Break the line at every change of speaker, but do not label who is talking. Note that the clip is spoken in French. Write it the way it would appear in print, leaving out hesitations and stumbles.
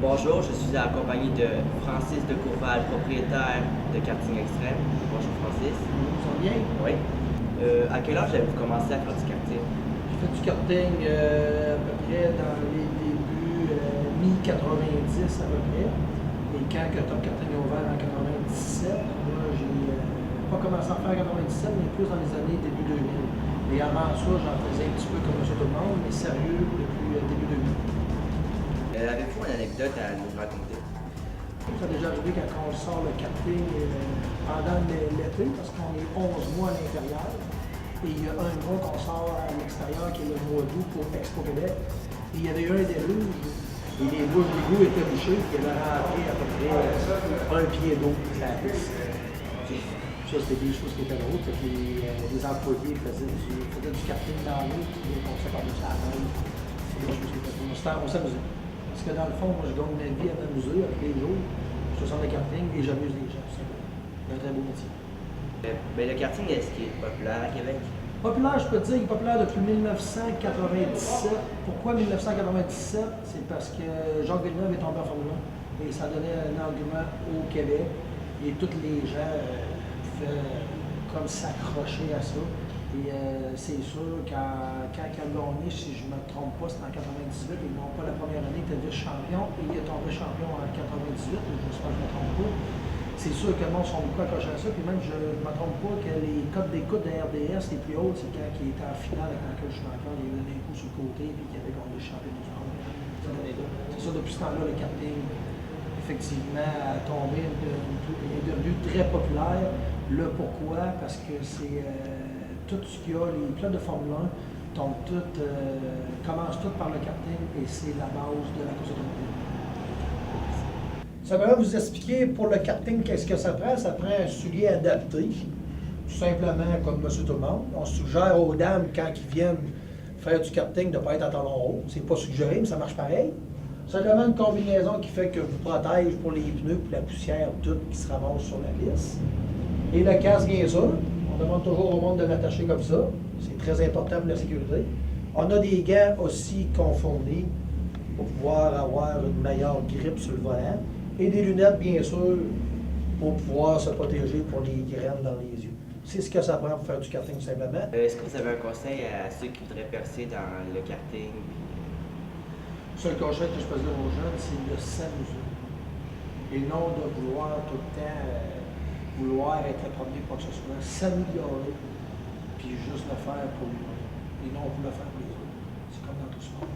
Bonjour, je suis accompagné de Francis de Courval, propriétaire de Karting Extrême. Bonjour Francis.
Ça va bien?
Oui. À quel âge avez-vous commencé à faire du karting?
J'ai fait du karting à peu près dans les débuts mi-90 à peu près. Et quand Top Karting a ouvert en 97, moi j'ai pas commencé à faire en 97, mais plus dans les années début 2000. Et avant ça, j'en faisais un petit peu comme ça tout le monde, mais sérieux depuis début 2000.
Avez-vous une anecdote à nous raconter?
Ça a déjà arrivé quand on sort le karting pendant l'été, parce qu'on est 11 mois à l'intérieur. Et il y a un mois qu'on sort à l'extérieur, qui est le mois d'août pour Expo Québec. Et il y avait eu un déluge, et les bouches d'égout étaient bouchées, puis il y avait rentré à peu près un pied d'eau sur la piste. Ça, c'était des choses qui étaient drôles, parce que les employés faisaient du karting dans l'eau, puis ils passaient par-dessus la neige. C'est des choses qui étaient drôles. On s'amusait. Parce que dans le fond, moi, je gagne ma vie à m'amuser avec les jours. Je suis au centre de karting et j'amuse les gens. C'est un très beau métier.
Mais le karting, est-ce qu'il est populaire à Québec?
Populaire, je peux te dire, il est populaire depuis 1997. Pourquoi 1997? C'est parce que Jacques Villeneuve est tombé en Formule 1 et ça donnait un engouement au Québec. Et tous les gens pouvaient comme s'accrocher à ça. Et c'est sûr, quand il a gagné, si je ne me trompe pas, c'était en 98, et non pas la première année, il était vice-champion, et il est tombé champion en 98, j'espère que je ne me trompe pas. C'est sûr que le monde sont beaucoup accrochés à ça, puis même je ne me trompe pas que les codes d'écoute de RDS les plus hautes, c'est quand il était en finale avec le champion, il a eu donné un coup sur le côté, puis qu'il avait gagné le champion du monde. C'est ça, depuis ce temps-là, le karting, effectivement, a tombé, est devenu très populaire. Le pourquoi? Parce que c'est tout ce qu'il y a, les pilotes de Formule 1 commencent tout par le karting et c'est la base de la course automobile. Ça va vous expliquer pour le karting qu'est-ce que ça prend. Ça prend un soulier adapté, tout simplement comme monsieur tout le monde. On suggère aux dames quand ils viennent faire du karting de ne pas être en talons hauts. C'est pas suggéré, mais ça marche pareil. Simplement une combinaison qui fait que vous protège pour les pneus, pour la poussière, tout qui se ramasse sur la piste. Et le casque, bien sûr. On demande toujours au monde de l'attacher comme ça. C'est très important pour la sécurité. On a des gants aussi confournis pour pouvoir avoir une meilleure grippe sur le volant. Et des lunettes, bien sûr, pour pouvoir se protéger pour les graines dans les yeux. C'est ce que ça prend pour faire du karting, simplement.
Est-ce que vous avez un conseil à ceux qui voudraient percer dans le karting?
Le seul conseil que je peux dire aux jeunes, c'est de s'amuser. Et non de vouloir tout le temps vouloir être le premier pour que ce soit, s'améliorer, puis juste le faire pour lui, et non pour le faire pour les autres. C'est comme dans tout sport.